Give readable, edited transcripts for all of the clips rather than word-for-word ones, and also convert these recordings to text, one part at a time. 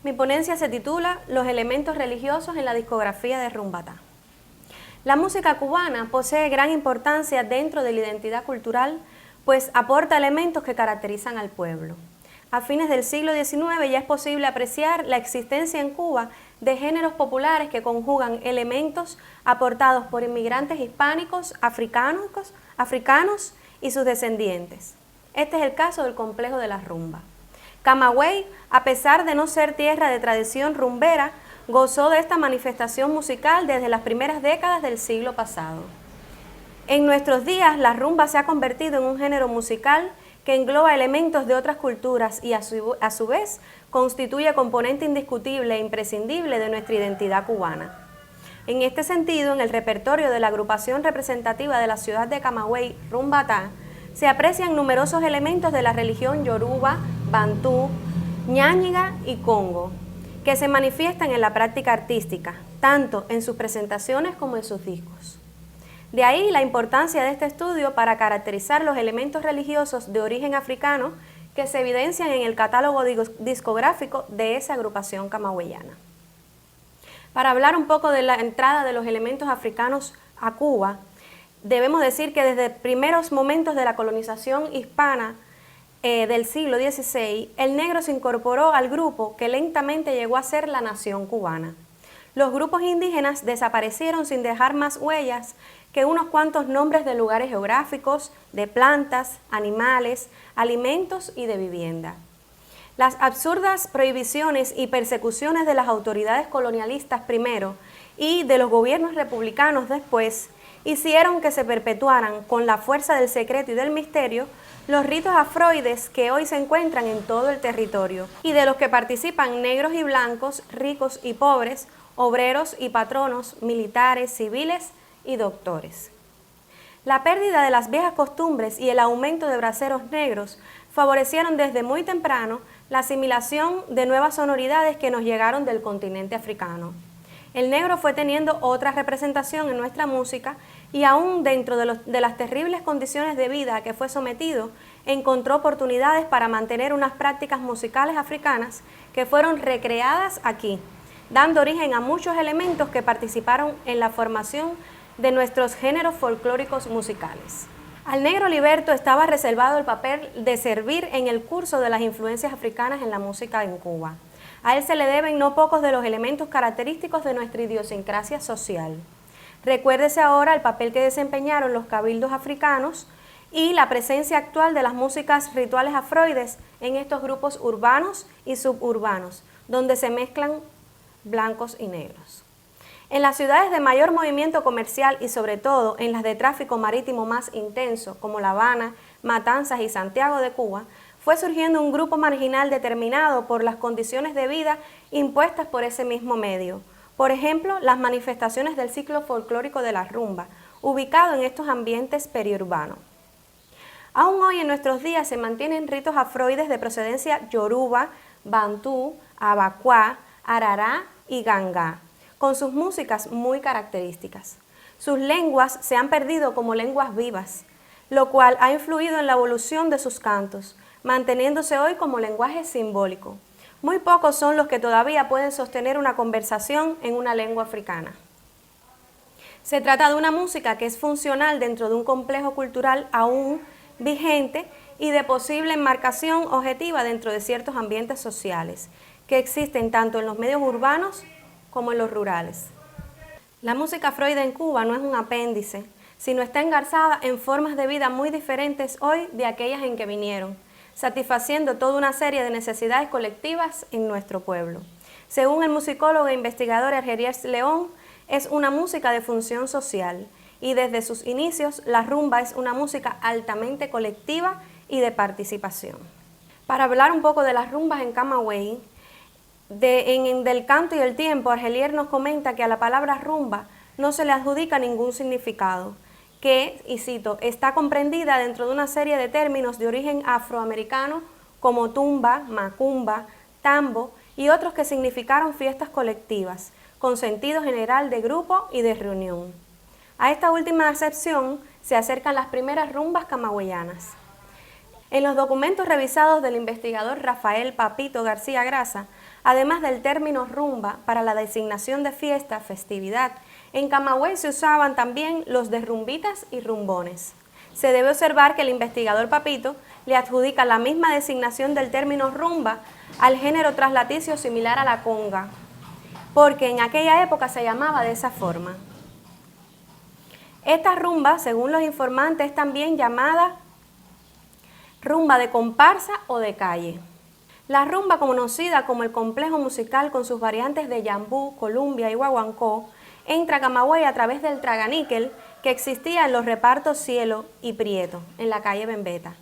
Mi ponencia se titula Los elementos religiosos en la discografía de Rumbatá. La música cubana posee gran importancia dentro de la identidad cultural, pues aporta elementos que caracterizan al pueblo. A fines del siglo XIX ya es posible apreciar la existencia en Cuba de géneros populares que conjugan elementos aportados por inmigrantes hispánicos, africanos y sus descendientes. Este es el caso del complejo de la rumba. Camagüey, a pesar de no ser tierra de tradición rumbera, gozó de esta manifestación musical desde las primeras décadas del siglo pasado. En nuestros días, la rumba se ha convertido en un género musical que engloba elementos de otras culturas y a su vez constituye componente indiscutible e imprescindible de nuestra identidad cubana. En este sentido, en el repertorio de la agrupación representativa de la ciudad de Camagüey, Rumbatá, se aprecian numerosos elementos de la religión yoruba, bantú, ñáñiga y congo, que se manifiestan en la práctica artística, tanto en sus presentaciones como en sus discos. De ahí la importancia de este estudio para caracterizar los elementos religiosos de origen africano que se evidencian en el catálogo discográfico de esa agrupación camagüeyana. Para hablar un poco de la entrada de los elementos africanos a Cuba, debemos decir que desde primeros momentos de la colonización hispana del siglo XVI, el negro se incorporó al grupo que lentamente llegó a ser la nación cubana. Los grupos indígenas desaparecieron sin dejar más huellas que unos cuantos nombres de lugares geográficos, de plantas, animales, alimentos y de vivienda. Las absurdas prohibiciones y persecuciones de las autoridades colonialistas primero y de los gobiernos republicanos después hicieron que se perpetuaran con la fuerza del secreto y del misterio los ritos afroides que hoy se encuentran en todo el territorio y de los que participan negros y blancos, ricos y pobres, obreros y patronos, militares, civiles y doctores. La pérdida de las viejas costumbres y el aumento de braceros negros favorecieron desde muy temprano la asimilación de nuevas sonoridades que nos llegaron del continente africano. El negro fue teniendo otra representación en nuestra música y aún dentro de las terribles condiciones de vida a que fue sometido, encontró oportunidades para mantener unas prácticas musicales africanas que fueron recreadas aquí, dando origen a muchos elementos que participaron en la formación de nuestros géneros folclóricos musicales. Al negro liberto estaba reservado el papel de servir en el curso de las influencias africanas en la música en Cuba. A él se le deben no pocos de los elementos característicos de nuestra idiosincrasia social. Recuérdese ahora el papel que desempeñaron los cabildos africanos y la presencia actual de las músicas rituales afroides en estos grupos urbanos y suburbanos, donde se mezclan blancos y negros. En las ciudades de mayor movimiento comercial y sobre todo en las de tráfico marítimo más intenso, como La Habana, Matanzas y Santiago de Cuba, fue surgiendo un grupo marginal determinado por las condiciones de vida impuestas por ese mismo medio. Por ejemplo, las manifestaciones del ciclo folclórico de la rumba, ubicado en estos ambientes periurbanos. Aún hoy en nuestros días se mantienen ritos afroides de procedencia yoruba, bantú, abacuá, arará y gangá, con sus músicas muy características. Sus lenguas se han perdido como lenguas vivas, lo cual ha influido en la evolución de sus cantos, manteniéndose hoy como lenguaje simbólico. Muy pocos son los que todavía pueden sostener una conversación en una lengua africana. Se trata de una música que es funcional dentro de un complejo cultural aún vigente y de posible enmarcación objetiva dentro de ciertos ambientes sociales, que existen tanto en los medios urbanos como en los rurales. La música afroide en Cuba no es un apéndice, sino está engarzada en formas de vida muy diferentes hoy de aquellas en que vinieron, satisfaciendo toda una serie de necesidades colectivas en nuestro pueblo. Según el musicólogo e investigador Argeriers León, es una música de función social y desde sus inicios la rumba es una música altamente colectiva y de participación. Para hablar un poco de las rumbas en Camagüey, del canto y el tiempo, Argelier nos comenta que a la palabra rumba no se le adjudica ningún significado, que, y cito, está comprendida dentro de una serie de términos de origen afroamericano como tumba, macumba, tambo y otros que significaron fiestas colectivas, con sentido general de grupo y de reunión. A esta última acepción se acercan las primeras rumbas camagüeyanas. En los documentos revisados del investigador Rafael Papito García Grasa, además del término rumba para la designación de fiesta, festividad, en Camagüey se usaban también los de rumbitas y rumbones. Se debe observar que el investigador Papito le adjudica la misma designación del término rumba al género traslaticio similar a la conga, porque en aquella época se llamaba de esa forma. Esta rumba, según los informantes, es también llamada rumba de comparsa o de calle. La rumba, conocida como el complejo musical con sus variantes de yambú, columbia y guaguancó, entra a Camagüey a través del traganíquel que existía en los repartos Cielo y Prieto, en la calle Bembeta.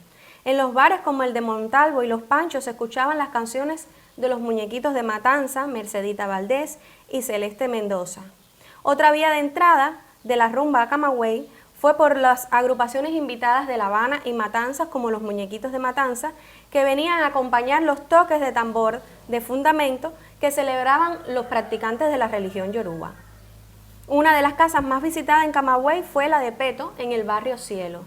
En los bares como el de Montalvo y Los Panchos se escuchaban las canciones de los muñequitos de Matanza, Mercedita Valdés y Celeste Mendoza. Otra vía de entrada de la rumba a Camagüey fue por las agrupaciones invitadas de La Habana y Matanzas, como los muñequitos de Matanza, que venían a acompañar los toques de tambor de fundamento que celebraban los practicantes de la religión yoruba. Una de las casas más visitadas en Camagüey fue la de Peto, en el barrio Cielo.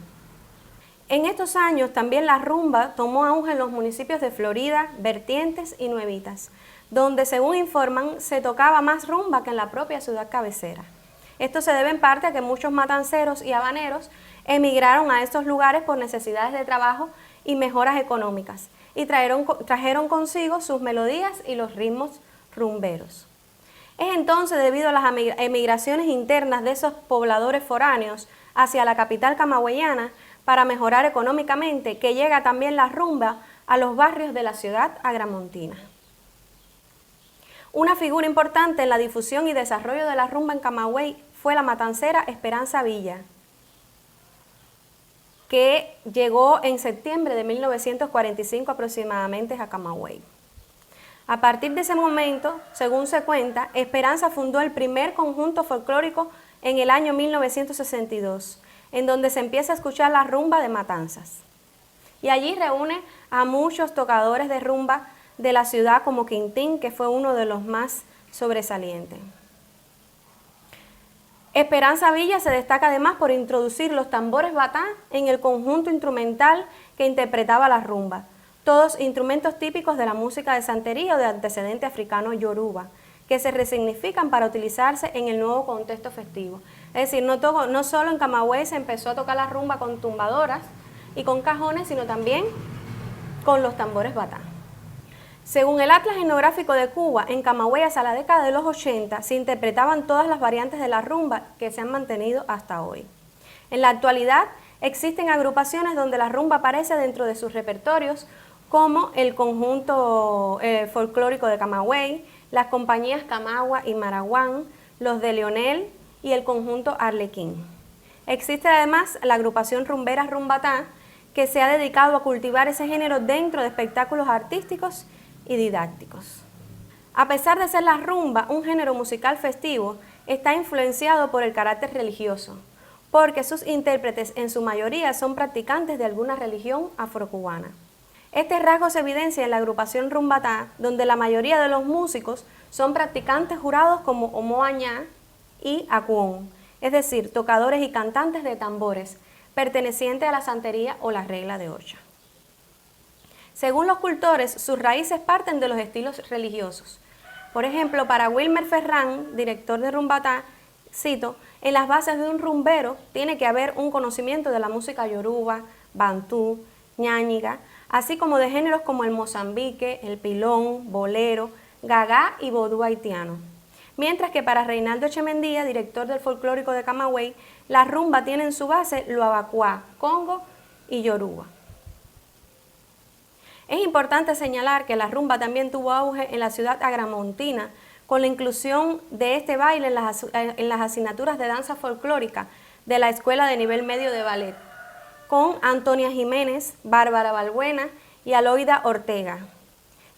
En estos años también la rumba tomó auge en los municipios de Florida, Vertientes y Nuevitas, donde, según informan, se tocaba más rumba que en la propia ciudad cabecera. Esto se debe en parte a que muchos matanceros y habaneros emigraron a estos lugares por necesidades de trabajo y mejoras económicas, y trajeron consigo sus melodías y los ritmos rumberos. Es entonces debido a las emigraciones internas de esos pobladores foráneos hacia la capital camagüeyana para mejorar económicamente que llega también la rumba a los barrios de la ciudad agramontina. Una figura importante en la difusión y desarrollo de la rumba en Camagüey fue la matancera Esperanza Villa, que llegó en septiembre de 1945 aproximadamente a Camagüey. A partir de ese momento, según se cuenta, Esperanza fundó el primer conjunto folclórico en el año 1962, en donde se empieza a escuchar la rumba de Matanzas. Y allí reúne a muchos tocadores de rumba de la ciudad, como Quintín, que fue uno de los más sobresalientes. Esperanza Villa se destaca además por introducir los tambores batá en el conjunto instrumental que interpretaba la rumba, todos instrumentos típicos de la música de santería o de antecedente africano yoruba, que se resignifican para utilizarse en el nuevo contexto festivo. Es decir, no solo en Camagüey se empezó a tocar la rumba con tumbadoras y con cajones, sino también con los tambores batá. Según el Atlas Etnográfico de Cuba, en Camagüey hasta la década de los 80 se interpretaban todas las variantes de la rumba que se han mantenido hasta hoy. En la actualidad existen agrupaciones donde la rumba aparece dentro de sus repertorios, como el conjunto folclórico de Camagüey, las compañías Camagua y Maraguán, los de Leonel y el conjunto Arlequín. Existe además la agrupación rumbera Rumbatá, que se ha dedicado a cultivar ese género dentro de espectáculos artísticos y didácticos. A pesar de ser la rumba un género musical festivo, está influenciado por el carácter religioso, porque sus intérpretes en su mayoría son practicantes de alguna religión afrocubana. Este rasgo se evidencia en la agrupación Rumbatá, donde la mayoría de los músicos son practicantes jurados como Omoañá y Acuón, es decir, tocadores y cantantes de tambores, pertenecientes a la santería o la regla de Ocha. Según los cultores, sus raíces parten de los estilos religiosos. Por ejemplo, para Wilmer Ferrán, director de Rumbatá, cito, en las bases de un rumbero tiene que haber un conocimiento de la música yoruba, bantú, ñáñiga, así como de géneros como el mozambique, el pilón, bolero, gagá y vodú haitiano. Mientras que para Reinaldo Echemendía, director del folclórico de Camagüey, la rumba tiene en su base lo abacuá, congo y yoruba. Es importante señalar que la rumba también tuvo auge en la ciudad agramontina, con la inclusión de este baile en las asignaturas de danza folclórica de la Escuela de Nivel Medio de Ballet, con Antonia Jiménez, Bárbara Balbuena y Aloida Ortega.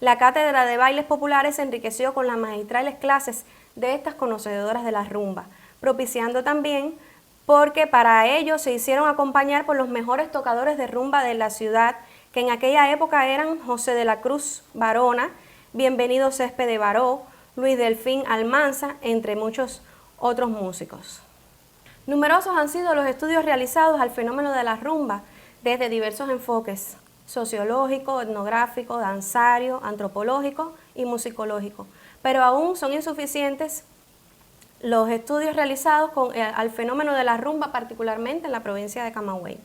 La cátedra de bailes populares se enriqueció con las magistrales clases de estas conocedoras de la rumba, propiciando también porque para ello se hicieron acompañar por los mejores tocadores de rumba de la ciudad, que en aquella época eran José de la Cruz Barona, Bienvenido Césped Baró, Luis Delfín Almanza, entre muchos otros músicos. Numerosos han sido los estudios realizados al fenómeno de la rumba desde diversos enfoques. sociológico, etnográfico, danzario, antropológico y musicológico. Pero aún son insuficientes los estudios realizados al fenómeno de la rumba, particularmente en la provincia de Camagüey.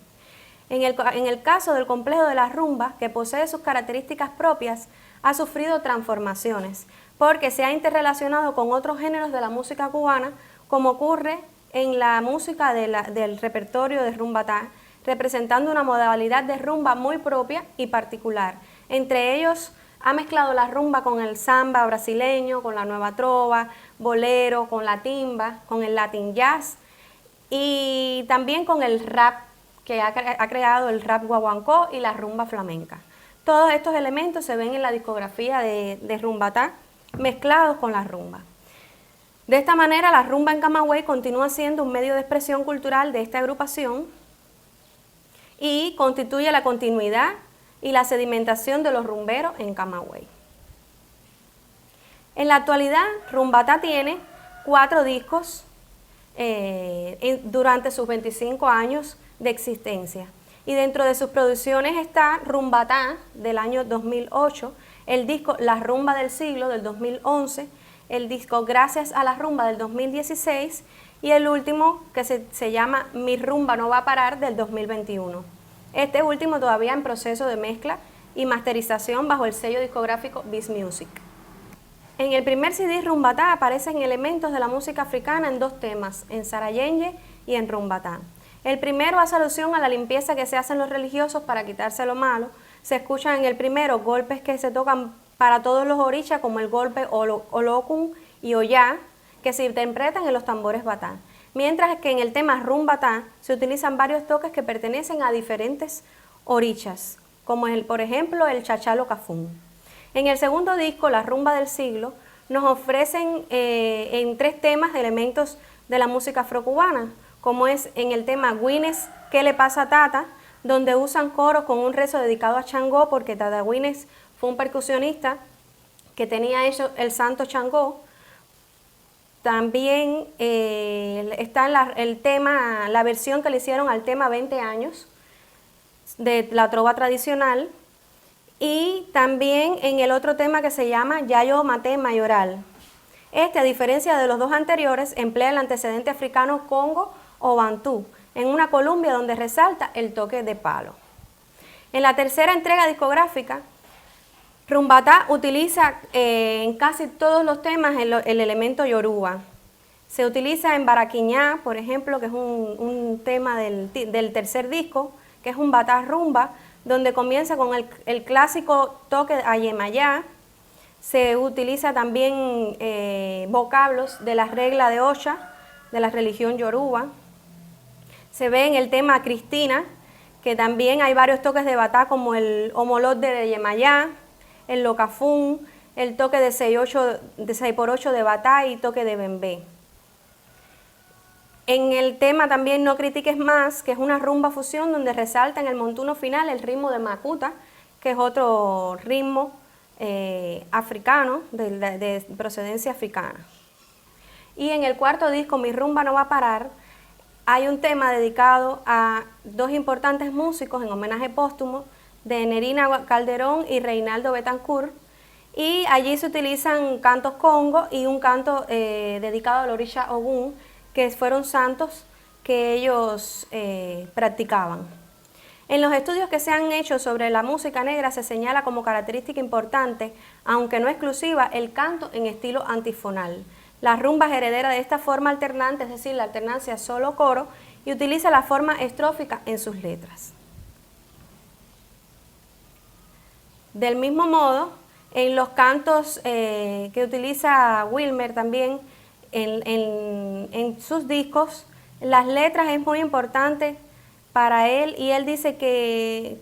En el caso del complejo de la rumba, que posee sus características propias, ha sufrido transformaciones, porque se ha interrelacionado con otros géneros de la música cubana, como ocurre en la música del repertorio de rumbatá, representando una modalidad de rumba muy propia y particular. Entre ellos, ha mezclado la rumba con el samba brasileño, con la nueva trova, bolero, con la timba, con el latin jazz y también con el rap, que ha creado el rap guaguancó y la rumba flamenca. Todos estos elementos se ven en la discografía de Rumbatá, mezclados con la rumba. De esta manera, la rumba en Camagüey continúa siendo un medio de expresión cultural de esta agrupación y constituye la continuidad y la sedimentación de los rumberos en Camagüey. En la actualidad, Rumbatá tiene 4 discos durante sus 25 años de existencia. Y dentro de sus producciones está Rumbatá del año 2008, el disco La Rumba del Siglo del 2011, el disco Gracias a la Rumba del 2016 y el último que se llama Mi Rumba No Va a Parar del 2021. Este último todavía en proceso de mezcla y masterización bajo el sello discográfico Biz Music. En el primer CD Rumbatá aparecen elementos de la música africana en 2 temas, en Sarayenye y en Rumbatá. El primero hace alusión a la limpieza que se hacen los religiosos para quitarse lo malo. Se escuchan en el primero golpes que se tocan para todos los orichas, como el golpe Olokun y Oyá, que se interpretan en los tambores batá. Mientras que en el tema Rumbatá se utilizan varios toques que pertenecen a diferentes orichas, como por ejemplo el chachalo cafún. En el segundo disco, La Rumba del Siglo, nos ofrecen en 3 temas elementos de la música afrocubana, como es en el tema Güines, ¿Qué le pasa a Tata?, donde usan coros con un rezo dedicado a Changó, porque Tata Güines fue un percusionista que tenía hecho el santo Changó. También está la versión que le hicieron al tema 20 años de la trova tradicional, y también en el otro tema que se llama Yayo Maté Mayoral. A diferencia de los 2 anteriores, emplea el antecedente africano Congo o Bantú, en una columbia donde resalta el toque de palo. En la tercera entrega discográfica, Rumbatá utiliza en casi todos los temas el elemento yoruba. Se utiliza en Baraquiñá, por ejemplo, que es un tema del tercer disco, que es un batá rumba, donde comienza con el clásico toque de Ayemayá. Se utiliza también vocablos de la regla de Ocha, de la religión yoruba. Se ve en el tema Cristina, que también hay varios toques de batá, como el homolot de Yemayá, el locafún, el toque de 6x8 de batá y toque de bembé. En el tema también No Critiques Más, que es una rumba fusión donde resalta en el montuno final el ritmo de macuta, que es otro ritmo africano, de procedencia africana. Y en el cuarto disco, Mi Rumba No Va a Parar, hay un tema dedicado a 2 importantes músicos en homenaje póstumo, de Nerina Calderón y Reinaldo Betancourt, y allí se utilizan cantos congo y un canto dedicado al orisha Ogún, que fueron santos que ellos practicaban. En los estudios que se han hecho sobre la música negra se señala como característica importante, aunque no exclusiva, el canto en estilo antifonal. La rumba es heredera de esta forma alternante, es decir, la alternancia solo-coro, y utiliza la forma estrófica en sus letras. Del mismo modo, en los cantos que utiliza Wilmer también en sus discos, las letras es muy importante para él, y él dice que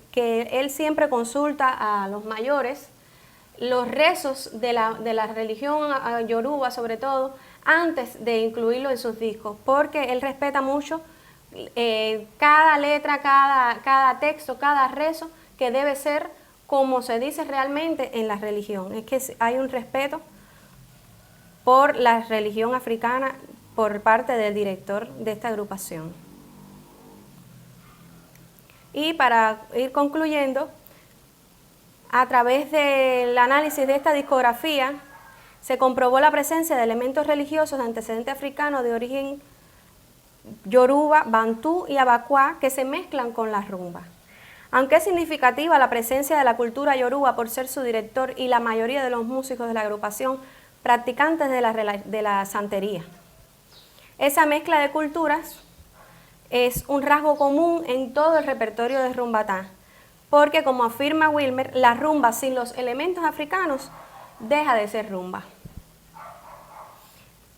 él siempre consulta a los mayores los rezos de la religión yoruba, sobre todo, antes de incluirlo en sus discos, porque él respeta mucho cada letra, cada texto, cada rezo, que debe ser como se dice realmente en la religión. Es que hay un respeto por la religión africana por parte del director de esta agrupación. Y para ir concluyendo, A través del análisis de esta discografía, se comprobó la presencia de elementos religiosos de antecedente africano de origen yoruba, bantú y abacuá que se mezclan con la rumba. Aunque es significativa la presencia de la cultura yoruba por ser su director y la mayoría de los músicos de la agrupación practicantes de la santería. Esa mezcla de culturas es un rasgo común en todo el repertorio de Rumbatá, porque como afirma Wilmer, la rumba sin los elementos africanos deja de ser rumba.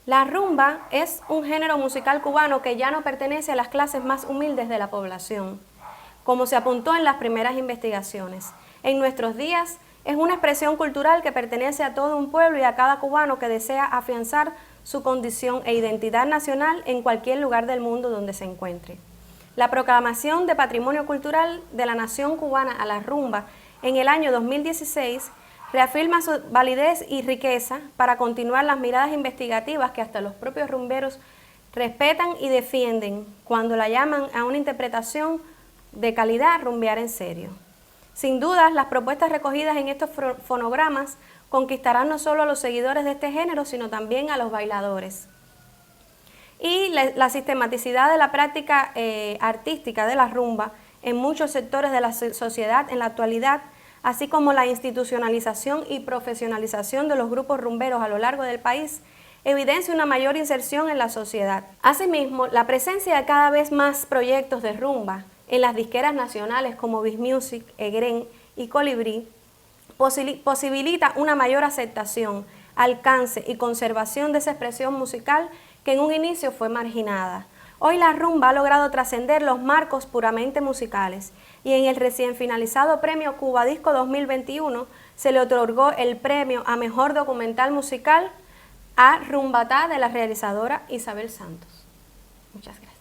La rumba es un género musical cubano que ya no pertenece a las clases más humildes de la población, como se apuntó en las primeras investigaciones. En nuestros días es una expresión cultural que pertenece a todo un pueblo y a cada cubano que desea afianzar su condición e identidad nacional en cualquier lugar del mundo donde se encuentre. La proclamación de Patrimonio Cultural de la Nación Cubana a la rumba en el año 2016 reafirma su validez y riqueza para continuar las miradas investigativas que hasta los propios rumberos respetan y defienden cuando la llaman a una interpretación de calidad rumbear en serio. Sin dudas, las propuestas recogidas en estos fonogramas conquistarán no solo a los seguidores de este género, sino también a los bailadores. Y la sistematicidad de la práctica artística de la rumba en muchos sectores de la sociedad en la actualidad, así como la institucionalización y profesionalización de los grupos rumberos a lo largo del país, evidencia una mayor inserción en la sociedad. Asimismo, la presencia de cada vez más proyectos de rumba en las disqueras nacionales como Biz Music, Egren y Colibrí posibilita una mayor aceptación, alcance y conservación de esa expresión musical que en un inicio fue marginada. Hoy la rumba ha logrado trascender los marcos puramente musicales y en el recién finalizado Premio Cuba Disco 2021 se le otorgó el premio a Mejor Documental Musical a Rumbatá de la realizadora Isabel Santos. Muchas gracias.